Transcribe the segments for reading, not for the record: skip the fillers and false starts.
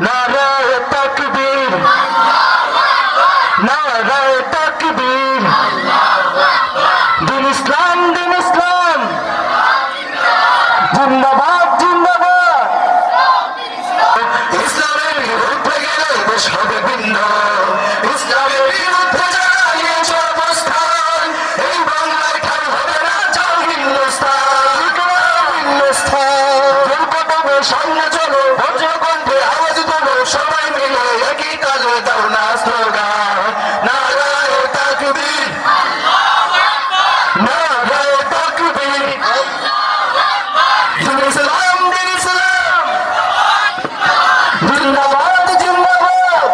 নারায়ে তাকবীর, নারায়ে তাকবীর। দিন ইসলাম, দিন ইসলাম, জিন্দাবাদ জিন্দাবাদ। ইসলামের বিরুদ্ধে গেলে দেশ হবে ভিন্ন, ইসলামের বিরুদ্ধে যারা নিয়েছে অবস্থান, এই বাংলায় ঠাই হবে না চাও হিন্দুস্তান, হিন্দুস্তান। কদমে সামনে চলো, বজ্রকণ্ঠে আওয়াজ তোলো, সবাই মিলে একই তালে দাও না স্লোগান। নারায়ে তাকবীর, নারায়ে তাকবীর। দিন ইসলাম, দিন ইসলাম, জিন্দাবাদ জিন্দাবাদ।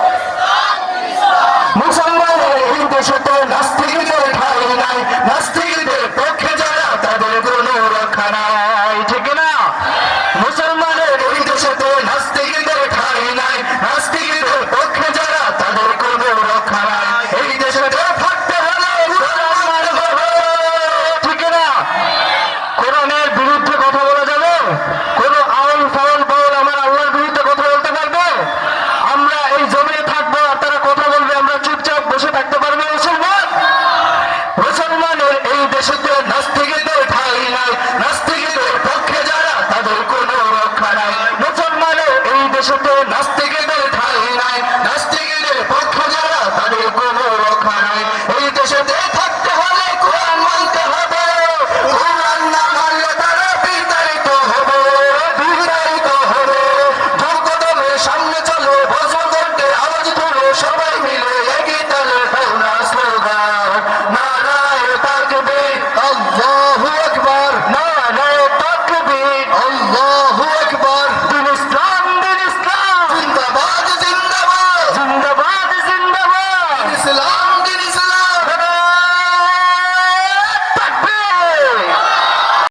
মুসলমানের এই দেশেতে নাস্তিকদের ঠাঁই নাই, নাস্তিকদের পক্ষে যারা তাদের কোনো রক্ষা নাই, ঠিক না? মুসলমানের এই দেশেতে নাস্তিকদের ঠাঁই নাই, নাস্তিকদের পক্ষে যারা তাদের কোনো রক্ষা নাই। এই দেশেতে থাকতে হলে মুসলমান হবে, ঠিক না? কোরআনের বিরুদ্ধে কথা বলা যাবে? কোন আউল ফাউল বাউল আমার আল্লাহর বিরুদ্ধে কথা বলতে পারবে? আমরা এই জমিনে থাকবো আর তারা কথা বলবে, আমরা চুপচাপ বসে থাকতে পারবে? মুসলমান, মুসলমানের এই দেশেতে নাস্তিকদের ঠাঁই নাই, নাস্তিকদের পক্ষে যারা তাদের কোনো রক্ষা নাই। মুসলমানের এই দেশেতে নাস্তিকদের